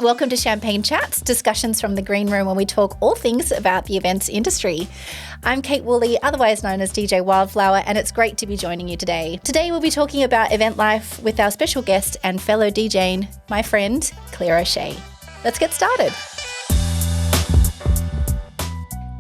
Welcome to Champagne Chats, discussions from the green room where we talk all things about the events industry. I'm Kate Woolley, otherwise known as DJ Wildflower, and it's great to be joining you today. Today we'll be talking about event life with our special guest and fellow DJane, my friend, Claire O'Shea. Let's get started.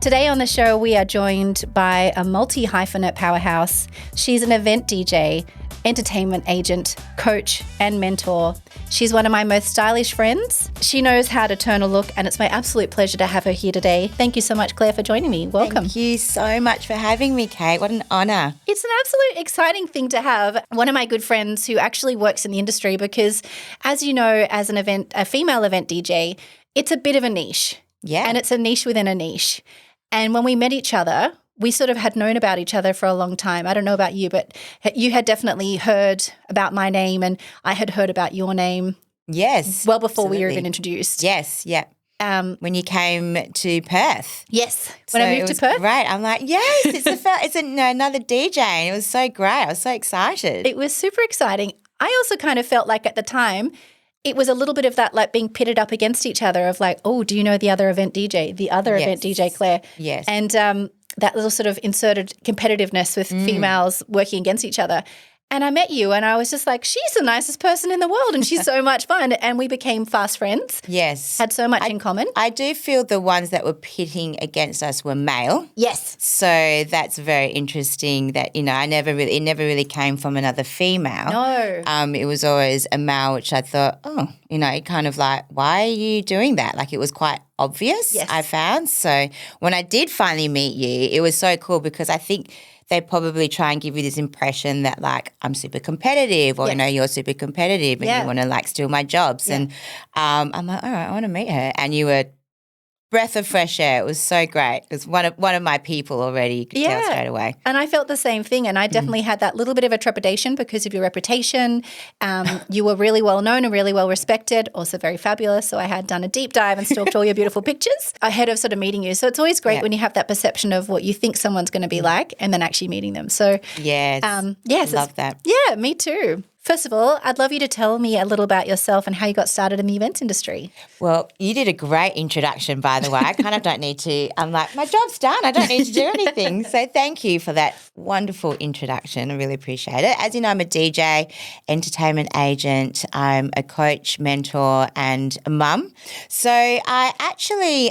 Today on the show, we are joined by a multi-hyphenate powerhouse. She's an event DJ, entertainment agent, coach, and mentor. She's one of my most stylish friends. She knows how to turn a look, and it's my absolute pleasure to have her here today. Thank you so much, Claire, for joining me. Welcome. Thank you so much for having me, Kate. What an honour. It's an absolute exciting thing to have one of my good friends who actually works in the industry because, as you know, as a female event DJ, it's a bit of a niche. Yeah. And it's a niche within a niche. And when we met each other, we sort of had known about each other for a long time. I don't know about you, but you had definitely heard about my name and I had heard about your name. Yes. Well before absolutely. we were even introduced. Yes, yeah. When you came to Perth. Yes, when I moved to Perth. Right, I'm like, yes, it's another DJ. It was so great. I was so excited. It was super exciting. I also kind of felt like at the time it was a little bit of that like being pitted up against each other of like, oh, do you know the other event DJ, event DJ Claire? Yes. And that little sort of inserted competitiveness with females working against each other. And I met you and I was just like, she's the nicest person in the world and she's so much fun. And we became fast friends. Yes. Had so much in common. I do feel the ones that were pitting against us were male. Yes. So that's very interesting that, it never really came from another female. No. It was always a male, which I thought, kind of like, why are you doing that? Like it was quite obvious, yes. I found. So when I did finally meet you, it was so cool because I think they probably try and give you this impression that like I'm super competitive or, yes. you're super competitive and you want to like steal my jobs. Yeah. And I'm like, all right, I want to meet her. And you were breath of fresh air. It was so great. It was one of my people already. You could tell straight away. And I felt the same thing. And I definitely had that little bit of a trepidation because of your reputation. You were really well known and really well respected, also very fabulous. So I had done a deep dive and stalked all your beautiful pictures ahead of sort of meeting you. So it's always great when you have that perception of what you think someone's going to be like and then actually meeting them. So yes, love that. Yeah, me too. First of all, I'd love you to tell me a little about yourself and how you got started in the events industry. Well, you did a great introduction, by the way. I kind of don't need to. I'm like, my job's done. I don't need to do anything. So thank you for that wonderful introduction. I really appreciate it. As you know, I'm a DJ, entertainment agent. I'm a coach, mentor, and a mum. So I actually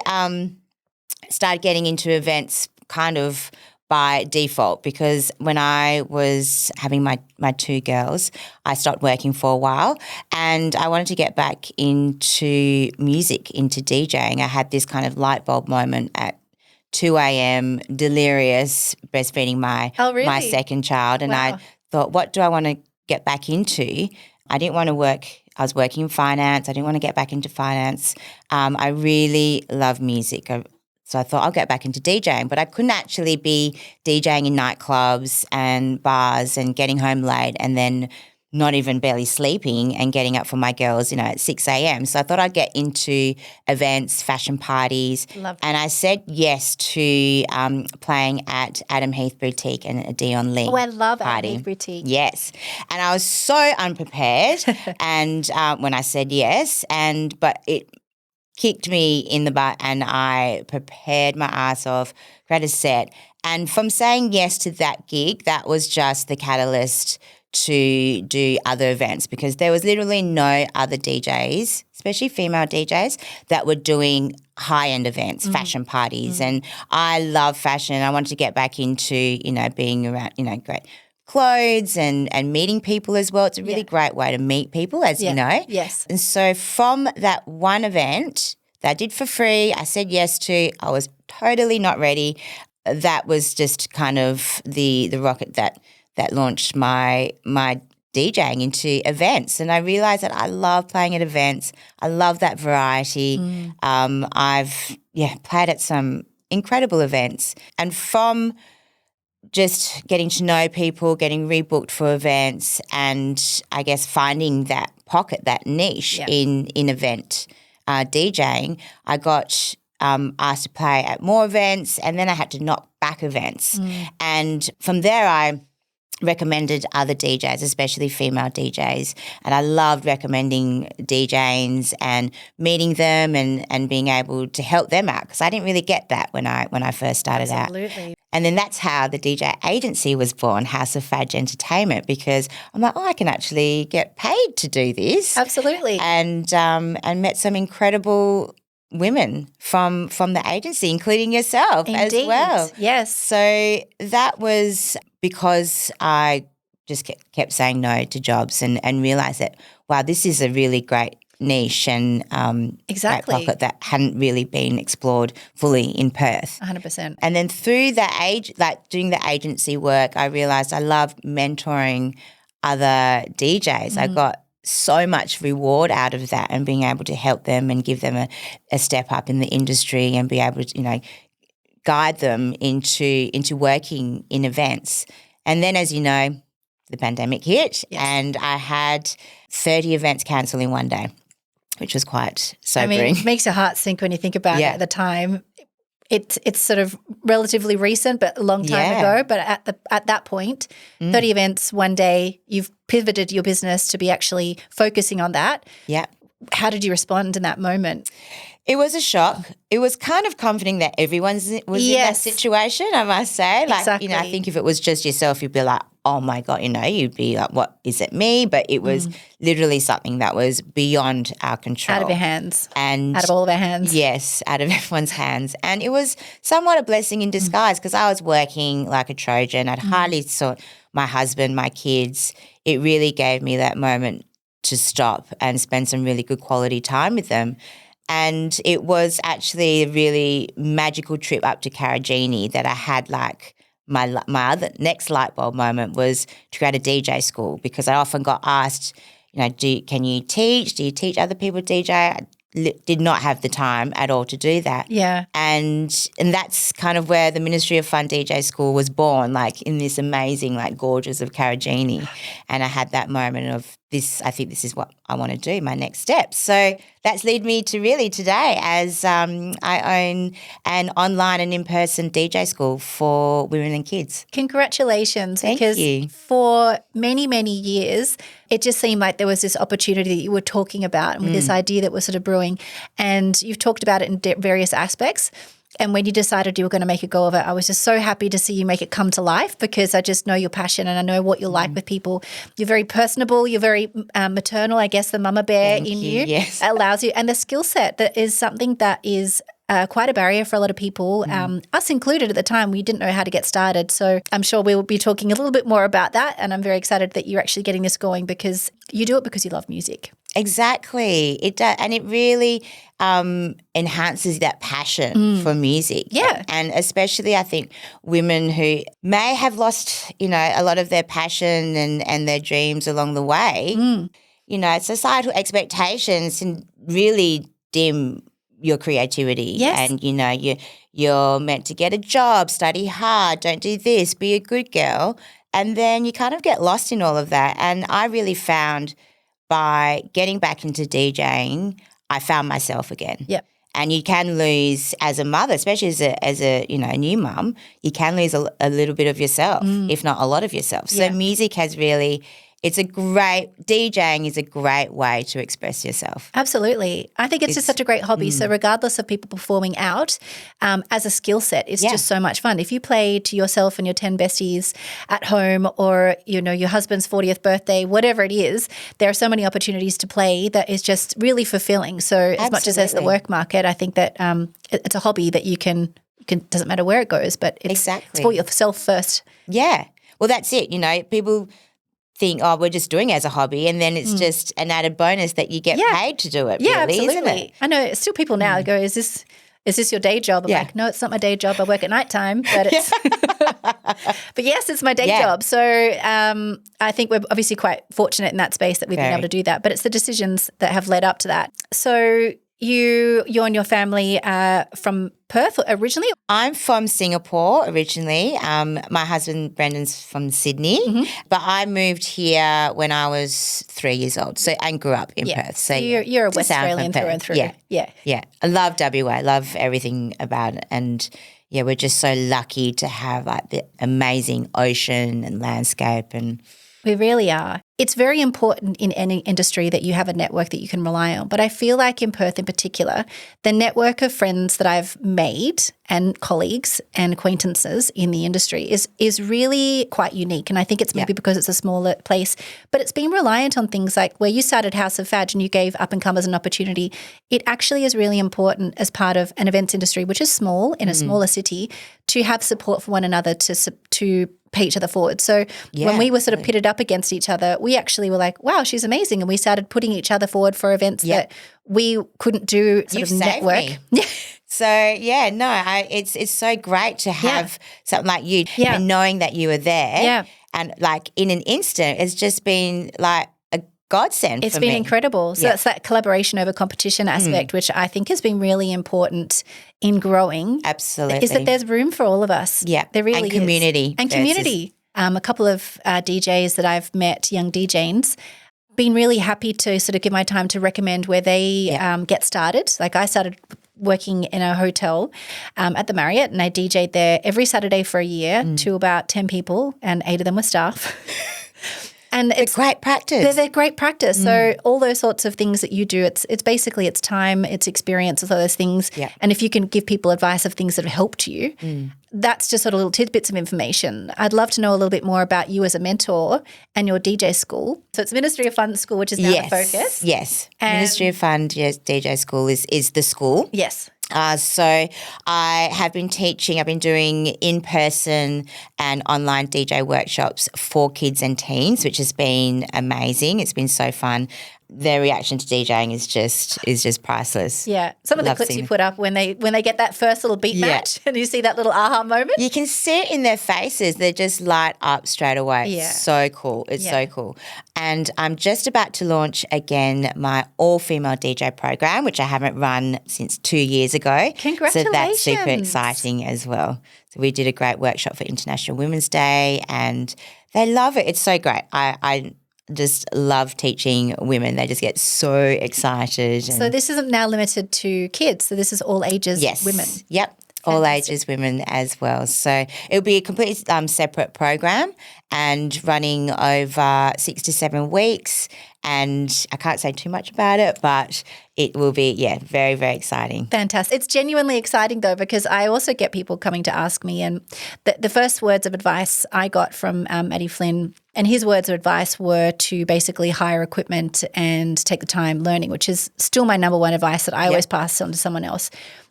started getting into events kind of by default because when I was having my two girls, I stopped working for a while and I wanted to get back into music, into DJing. I had this kind of light bulb moment at 2 a.m, delirious, breastfeeding my second child. And I thought, what do I want to get back into? I didn't want to work. I was working in finance. I didn't want to get back into finance. I really love music. So I thought I'll get back into DJing, but I couldn't actually be DJing in nightclubs and bars and getting home late and then not even barely sleeping and getting up for my girls, at 6 a.m. So I thought I'd get into events, fashion parties. Love and I said yes to playing at Adam Heath Boutique and a Dion Lee. Oh, I love party. Adam Heath Boutique. Yes. And I was so unprepared and when I said yes, but it kicked me in the butt and I prepared my ass off, created a set. And from saying yes to that gig, that was just the catalyst to do other events because there was literally no other DJs, especially female DJs, that were doing high-end events, fashion parties. And I love fashion. I wanted to get back into, being around, great clothes and meeting people as well. It's a really great way to meet people, as you know. Yes. And so from that one event that I did for free, I said yes to, I was totally not ready. That was just kind of the rocket that launched my DJing into events. And I realised that I love playing at events. I love that variety. I've played at some incredible events. And from just getting to know people, getting rebooked for events and I guess finding that pocket, that niche in event DJing, I got asked to play at more events and then I had to knock back events. And from there I recommended other DJs, especially female DJs. And I loved recommending DJanes and meeting them and being able to help them out, because I didn't really get that when I first started out. Absolutely. And then that's how the DJ agency was born, House of FADJ Entertainment, because I'm like, I can actually get paid to do this. Absolutely. And met some incredible women from the agency, including yourself as well. Yes. So that was because I just kept saying no to jobs and realised that, wow, this is a really great niche and exactly. great pocket that hadn't really been explored fully in Perth. 100%. And then through doing the agency work, I realised I loved mentoring other DJs. I got so much reward out of that and being able to help them and give them a step up in the industry and be able to, guide them into working in events. And then, as you know, the pandemic hit and I had 30 events cancel in one day, which was quite sobering. I mean, it makes your heart sink when you think about it at the time. It's sort of relatively recent, but a long time ago. But at that point, 30 events one day, you've pivoted your business to be actually focusing on that. Yeah. How did you respond in that moment? It was a shock. It was kind of comforting that everyone was in that situation, I must say. Like, exactly. I think if it was just yourself, you'd be like, oh my God, you'd be like, what, is it me? But it was literally something that was beyond our control. Out of your hands. And out of all of our hands. Yes, out of everyone's hands. And it was somewhat a blessing in disguise because I was working like a Trojan. I'd hardly saw my husband, my kids. It really gave me that moment to stop and spend some really good quality time with them. And it was actually a really magical trip up to Karajini that I had like my other next light bulb moment was to go to DJ school, because I often got asked, can you teach? Do you teach other people DJ? I did not have the time at all to do that. Yeah. And that's kind of where the Ministry of Fun DJ School was born, like in this amazing, like gorgeous of Karajini. And I had that moment of this, I think this is what I want to do, my next step. So that's led me to really today as I own an online and in-person DJ school for women and kids. Congratulations. Thank because you. For many, many years, it just seemed like there was this opportunity that you were talking about and with this idea that was sort of brewing. And you've talked about it in various aspects. And when you decided you were going to make a go of it, I was just so happy to see you make it come to life, because I just know your passion and I know what you're like with people. You're very personable. You're very maternal, I guess, the mama bear in you. Yes. Allows you. And the skill set that is something that is quite a barrier for a lot of people, us included at the time. We didn't know how to get started. So I'm sure we will be talking a little bit more about that. And I'm very excited that you're actually getting this going, because you do it because you love music. Exactly. It does. And it really enhances that passion for music. Yeah. And especially I think women who may have lost, a lot of their passion and their dreams along the way, societal expectations can really dim your creativity. Yes. And, you're meant to get a job, study hard, don't do this, be a good girl. And then you kind of get lost in all of that. And I really found by getting back into DJing, I found myself again. Yep. And you can lose as a mother, especially as a new mum, you can lose a little bit of yourself, if not a lot of yourself. So music has really, DJing is a great way to express yourself. Absolutely. I think it's just such a great hobby. So regardless of people performing out, as a skill set, it's just so much fun. If you play to yourself and your 10 besties at home, or, your husband's 40th birthday, whatever it is, there are so many opportunities to play that is just really fulfilling. So as much as the work market, I think that it's a hobby that you can doesn't matter where it goes, but it's for yourself first. Yeah. Well, that's it. People think, we're just doing it as a hobby, and then it's just an added bonus that you get paid to do it. Yeah, really, absolutely. isn't it? I know still people now go, is this your day job? I'm like, no, it's not my day job. I work at nighttime, but it's but yes, it's my day job. So I think we're obviously quite fortunate in that space that we've been able to do that, but it's the decisions that have led up to that. So you and your family are from Perth originally? I'm from Singapore originally. My husband Brendan's from Sydney, but I moved here when I was 3 years old. So and grew up in Perth. So you're a West just out Australian from through and Perth. through. Yeah. I love WA. I love everything about it, and yeah, we're just so lucky to have like the amazing ocean and landscape and. We really are. It's very important in any industry that you have a network that you can rely on. But I feel like in Perth in particular, the network of friends that I've made and colleagues and acquaintances in the industry is really quite unique. And I think it's maybe because it's a smaller place, but it's been reliant on things like where you started House of FADJ and you gave up-and-comers an opportunity. It actually is really important as part of an events industry, which is small in a smaller city, to have support for one another to pay each other forward. So when we were sort of pitted up against each other, we actually were like, wow, she's amazing. And we started putting each other forward for events that we couldn't do You've of network. Saved me. So, it's so great to have something like you and knowing that you were there. Yeah. And like in an instant, it's just been like a godsend It's for been me. incredible. So it's that collaboration over competition aspect, which I think has been really important in growing. Absolutely. Is that there's room for all of us. Yeah. There really and community. is. And community. A couple of DJs that I've met, young DJanes, been really happy to sort of give my time to recommend where they get started. Like I started working in a hotel at the Marriott, and I DJ'd there every Saturday for a year to about 10 people, and 8 of them were staff. And it's great practice. They're great practice. So all those sorts of things that you do, it's basically it's time, it's experience, all those things. Yeah. And if you can give people advice of things that have helped you, that's just sort of little tidbits of information. I'd love to know a little bit more about you as a mentor and your DJ school. So it's Ministry of Fun School, which is now the focus. Yes. Ministry of Fun DJ School is the school. Yes. So I have been teaching, I've been doing in-person and online DJ workshops for kids and teens, which has been amazing. It's been so fun. Their reaction to DJing is just priceless. Yeah. Some of the clips you put up when they get that first little beat match and you see that little aha moment. You can see it in their faces. They just light up straight away. It's so cool. It's so cool. And I'm just about to launch again my all-female DJ program, which I haven't run since 2 years ago. Congratulations. So that's super exciting as well. So we did a great workshop for International Women's Day and they love it. It's so great. I just love teaching women. They just get so excited. So this isn't now limited to kids. So this is all ages women. Yep. All ages women as well. So it'll be a completely separate program and running over 6 to 7 weeks. And I can't say too much about it, but it will be, very, very exciting. Fantastic. It's genuinely exciting though, because I also get people coming to ask me, and the first words of advice I got from Matty Flynn, and his words of advice were to basically hire equipment and take the time learning, which is still my number one advice that I always pass on to someone else.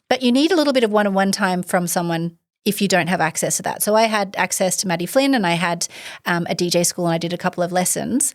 But you need a little bit of one-on-one time from someone if you don't have access to that. So I had access to Matty Flynn and I had a DJ school and I did a couple of lessons.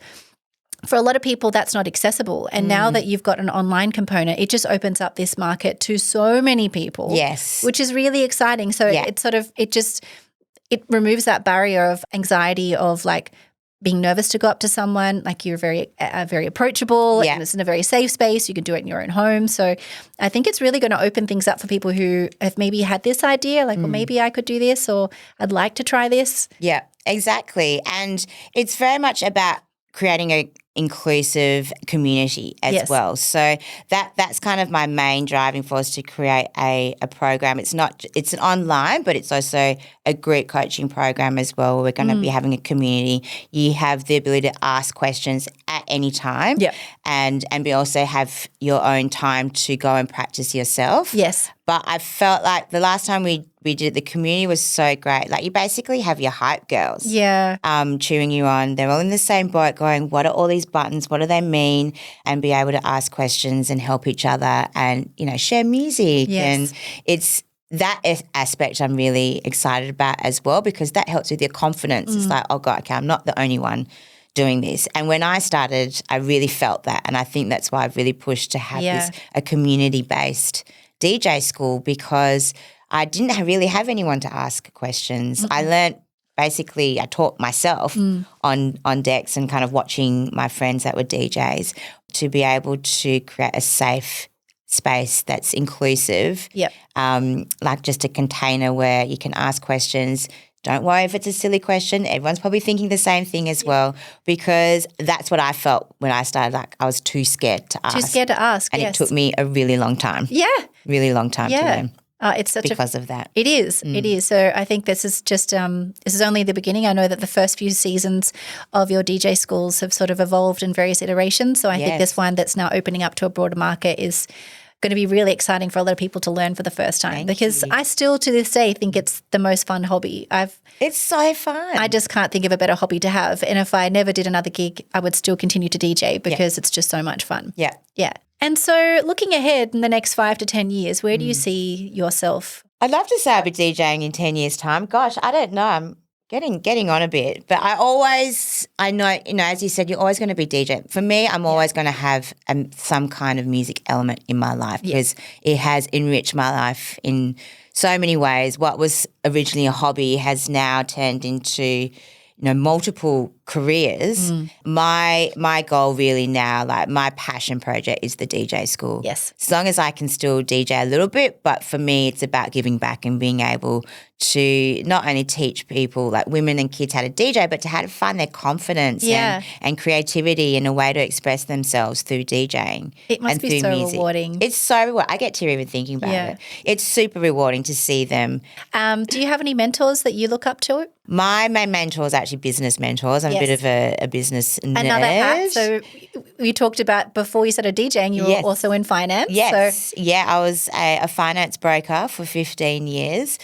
For a lot of people, that's not accessible. And now that you've got an online component, it just opens up this market to so many people. Yes. Which is really exciting. So it removes that barrier of anxiety of like being nervous to go up to someone. Like you're very approachable and it's in a very safe space. You can do it in your own home. So I think it's really going to open things up for people who have maybe had this idea like, well, maybe I could do this or I'd like to try this. Yeah, exactly. And it's very much about creating a inclusive community as well. So that's kind of my main driving force to create a program. It's an online, but it's also a group coaching program as well. We're going to be having a community. You have the ability to ask questions at any time and we also have your own time to go and practice yourself. Yes. But I felt like the last time we did it, the community was so great. Like you basically have your hype girls cheering you on. They're all in the same boat going, what are all these buttons? What do they mean? And be able to ask questions and help each other and, share music. Yes. And it's that aspect I'm really excited about as well because that helps with your confidence. It's like, oh, God, okay, I'm not the only one doing this. And when I started, I really felt that. And I think that's why I've really pushed to have a community-based DJ school because I didn't really have anyone to ask questions. I learned basically I taught myself on decks and kind of watching my friends that were DJs to be able to create a safe space that's inclusive. Yep. Like just a container where you can ask questions. Don't worry if it's a silly question. Everyone's probably thinking the same thing as well, because that's what I felt when I started. Like I was too scared to ask. Too scared to ask, and yes. it took me a really long time. Yeah. Really long time to learn. It's such because of that. It is. It is. So I think this is just this is only the beginning. I know that the first few seasons of your DJ schools have sort of evolved in various iterations. So I think this one that's now opening up to a broader market is going to be really exciting for a lot of people to learn for the first time. Because I still to this day think it's the most fun hobby. It's so fun. I just can't think of a better hobby to have. And if I never did another gig, I would still continue to DJ because it's just so much fun. Yeah. Yeah. And so looking ahead in the next 5 to 10 years, where do you see yourself? I'd love to say I'll be DJing in 10 years' time. Gosh, I don't know. I'm getting on a bit. But I know, as you said, you're always going to be DJ. For me, I'm always going to have some kind of music element in my life because it has enriched my life in so many ways. What was originally a hobby has now turned into, multiple careers. My goal really now, like my passion project is the DJ school. Yes. As long as I can still DJ a little bit, but for me it's about giving back and being able to not only teach people like women and kids how to DJ, but to how to find their confidence and creativity and a way to express themselves through DJing. It must and be through so music. rewarding. It's so rewarding. I get teary even thinking about it. It's super rewarding to see them. Do you have any mentors that you look up to? My main mentor is actually business mentors. I'm a bit of a business nerd. Another hat. So you talked about before you started DJing, you were also in finance. Yes. So. Yeah, I was a finance broker for 15 years.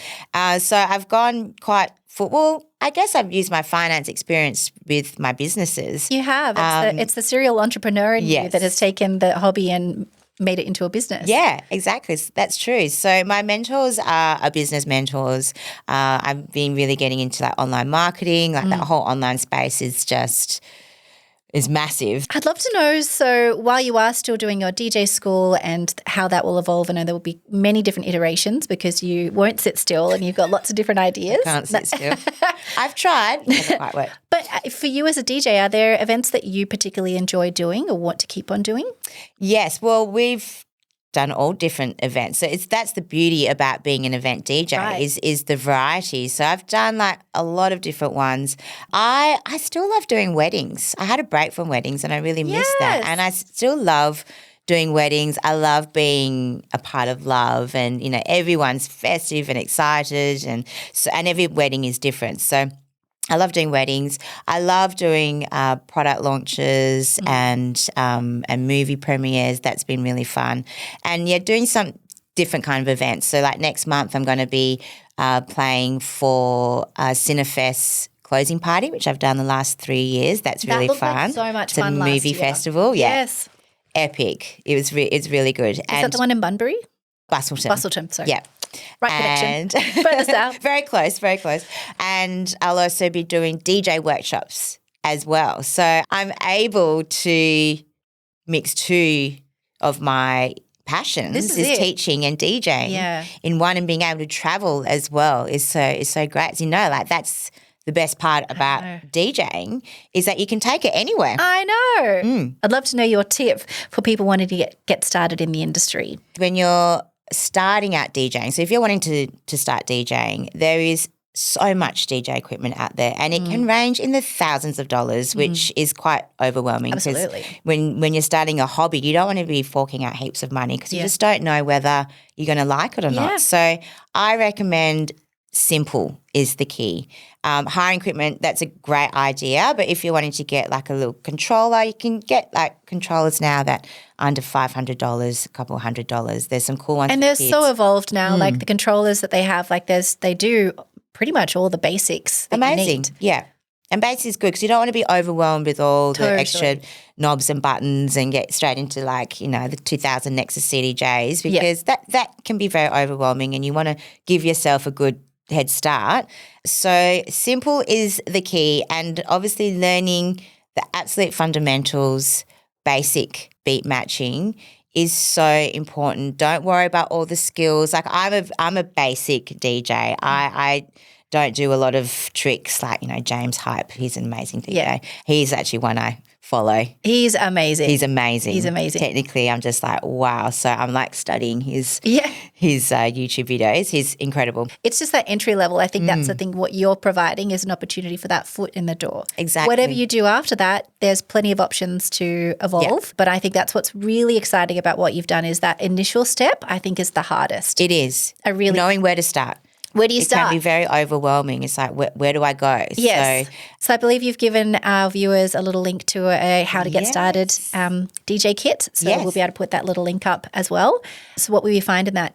So I've gone quite well, I guess I've used my finance experience with my businesses. You have. It's the serial entrepreneur in you that has taken the hobby and made it into a business. Yeah, exactly. That's true. So my mentors are business mentors. I've been really getting into like online marketing, like that whole online space is massive. I'd love to know, so while you are still doing your DJ school and how that will evolve, I know there will be many different iterations because you won't sit still and you've got lots of different ideas. I can't sit still. I've tried. It doesn't quite work. But for you as a DJ, are there events that you particularly enjoy doing or want to keep on doing? Yes. Well, we've done all different events. So that's the beauty about being an event DJ is the variety. So I've done like a lot of different ones. I still love doing weddings. I had a break from weddings and I really miss that. And I still love doing weddings. I love being a part of love and, everyone's festive and excited and every wedding is different. So I love doing weddings. I love doing product launches and movie premieres. That's been really fun. And doing some different kind of events. So like next month I'm going to be playing for Cinefest closing party, which I've done the last 3 years. That's really fun. Like so much it's fun a last movie year. festival. Yeah. Yes. Epic. It's really good. Is that the one in Bunbury? Bustleton. Sorry. Yeah. Right connection. Further south. Very close. And I'll also be doing DJ workshops as well. So I'm able to mix two of my passions This is teaching and DJing in one, and being able to travel as well is so great. As like that's the best part about DJing is that you can take it anywhere. I know. I'd love to know your tip for people wanting to get started in the industry. When you're starting out DJing, so if you're wanting to start DJing, there is so much DJ equipment out there and it can range in the thousands of dollars, which is quite overwhelming. Absolutely. When you're starting a hobby, you don't want to be forking out heaps of money because you just don't know whether you're going to like it or not. So I recommend simple is the key. Hiring equipment, that's a great idea, but if you're wanting to get like a little controller, you can get like controllers now that under $500, a couple $100. There's some cool ones. And they're so evolved now, like the controllers that they have, like they do pretty much all the basics that amazing. you need. Yeah. And basic is good because you don't want to be overwhelmed with all the extra knobs and buttons and get straight into like, the 2000 Nexus CDJs because that can be very overwhelming and you want to give yourself a good head start. So simple is the key, and obviously learning the absolute fundamentals, basic beat matching is so important. Don't worry about all the skills. Like I'm a basic DJ. I don't do a lot of tricks like, James Hype. He's an amazing DJ. He's actually one I follow. He's amazing. He's amazing. He's amazing. Technically, I'm just like, wow. So I'm like studying his YouTube videos. He's incredible. It's just that entry level. I think that's the thing. What you're providing is an opportunity for that foot in the door. Exactly. Whatever you do after that, there's plenty of options to evolve. Yeah. But I think that's what's really exciting about what you've done is that initial step, I think, is the hardest. It is. Knowing where to start. Where do you start? It can be very overwhelming. It's like, where do I go? Yes. So I believe you've given our viewers a little link to a how to get started DJ kit. So we'll be able to put that little link up as well. So what will you find in that?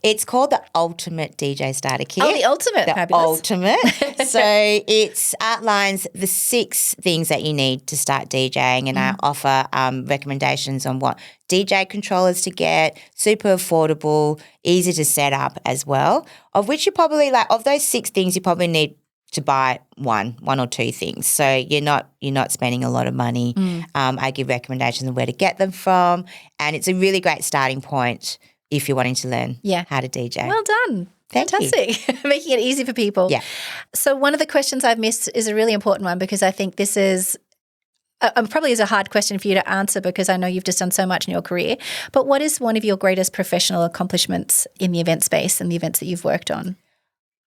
It's called the Ultimate DJ Starter Kit. Oh, the Ultimate. The Fabulous. Ultimate. So it outlines the 6 things that you need to start DJing, and I offer recommendations on what DJ controllers to get, super affordable, easy to set up as well, of which you probably of those 6 things you probably need to buy one or 2 things. So you're not spending a lot of money. I give recommendations on where to get them from, and it's a really great starting point if you're wanting to learn how to DJ. Well done. Fantastic. Making it easy for people. Yeah. So one of the questions I've missed is a really important one because I think this is probably is a hard question for you to answer because I know you've just done so much in your career. But what is one of your greatest professional accomplishments in the event space and the events that you've worked on?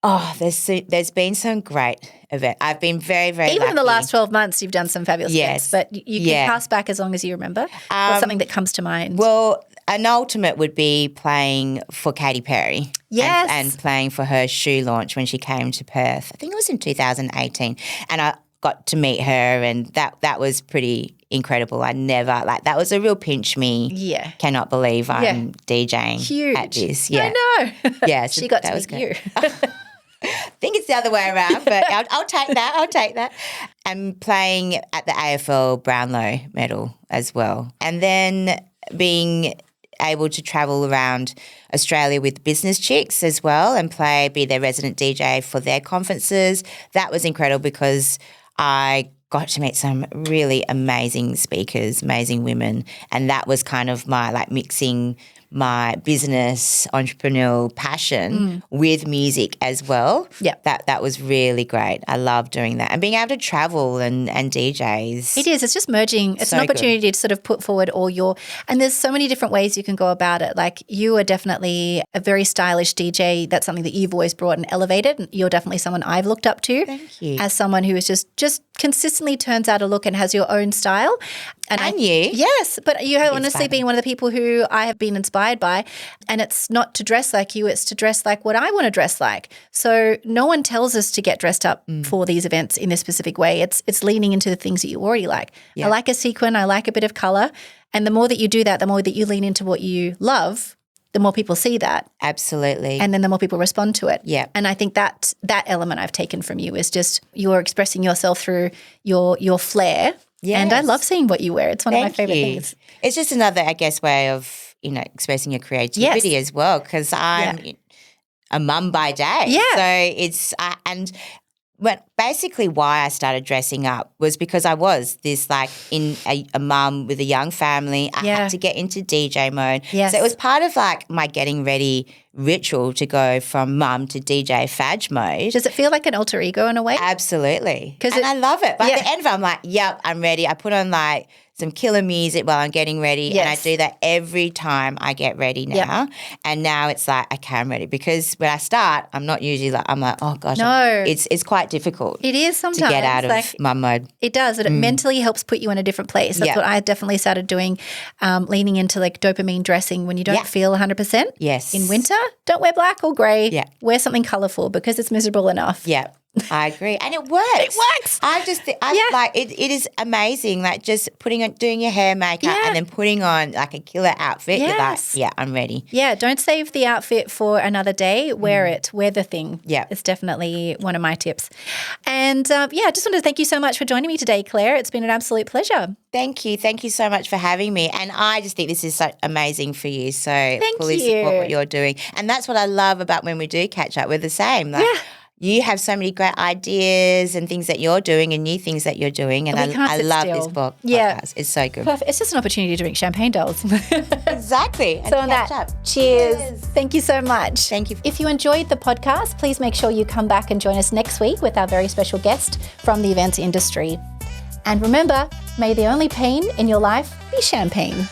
Oh, there's been some great events. I've been very, very Even lucky. in the last 12 months, you've done some fabulous events. But you can pass back as long as you remember. What's something that comes to mind? Well, an ultimate would be playing for Katy Perry. Yes. And playing for her shoe launch when she came to Perth. I think it was in 2018. And I got to meet her, and that was pretty incredible. I never, that was a real pinch me. Yeah. Cannot believe I'm DJing Huge. at this. Yeah. I know. Yeah. She got to meet you. I think it's the other way around, but I'll take that. I'll take that. And playing at the AFL Brownlow medal as well. And then being able to travel around Australia with Business Chicks as well and be their resident DJ for their conferences. That was incredible because I got to meet some really amazing speakers, amazing women, and that was kind of my mixing my business entrepreneurial passion with music as well. Yeah. That was really great. I love doing that. And being able to travel and DJs. It is. It's just merging. It's an opportunity to sort of put forward and there's so many different ways you can go about it. Like you are definitely a very stylish DJ. That's something that you've always brought and elevated. You're definitely someone I've looked up to. Thank you. As someone who is just consistently turns out a look and has your own style. And you. Yes, but you have honestly been one of the people who I have been inspired by, and it's not to dress like you, it's to dress like what I want to dress like. So no one tells us to get dressed up for these events in this specific way. It's leaning into the things that you already like. Yeah. I like a sequin, I like a bit of colour, and the more that you do that, the more that you lean into what you love, the more people see that. Absolutely. And then the more people respond to it. Yeah. And I think that element I've taken from you is just you're expressing yourself through your flair. Yes. And I love seeing what you wear. It's one of my favourite things. It's just another, I guess, way of, expressing your creativity as well, because I'm a mum by day. Yeah. So basically why I started dressing up was because I was this in a mum with a young family. I had to get into DJ mode. Yes. So it was part of my getting ready ritual to go from mum to DJ FADJ mode. Does it feel like an alter ego in a way? Absolutely. And I love it. But at the end of it, I'm like, yep, I'm ready. I put on some killer music while I'm getting ready. Yes. And I do that every time I get ready now. Yep. And now it's okay, I'm ready. Because when I start, I'm not usually I'm like, oh gosh. No. It's quite difficult. It is sometimes. To get out of mum mode. It does. It mentally helps put you in a different place. That's what I definitely started doing, leaning into dopamine dressing when you don't feel 100%. Yes. In winter, don't wear black or grey. Yeah. Wear something colourful because it's miserable enough. Yeah. I agree. And it works. It works. It is amazing. Just doing your hair, makeup, and then putting on a killer outfit. Yes. You're I'm ready. Yeah. Don't save the outfit for another day. Wear it. Wear the thing. Yeah. It's definitely one of my tips. And I just wanted to thank you so much for joining me today, Claire. It's been an absolute pleasure. Thank you. Thank you so much for having me. And I just think this is so amazing for you. So fully support what you're doing. And that's what I love about when we do catch up. We're the same. You have so many great ideas and things that you're doing and new things that you're doing. And I love this book. Yeah. Podcast. It's so good. Perfect. It's just an opportunity to drink champagne, dolls. Exactly. So on that, cheers. Thank you so much. Thank you. If you enjoyed the podcast, please make sure you come back and join us next week with our very special guest from the events industry. And remember, may the only pain in your life be champagne.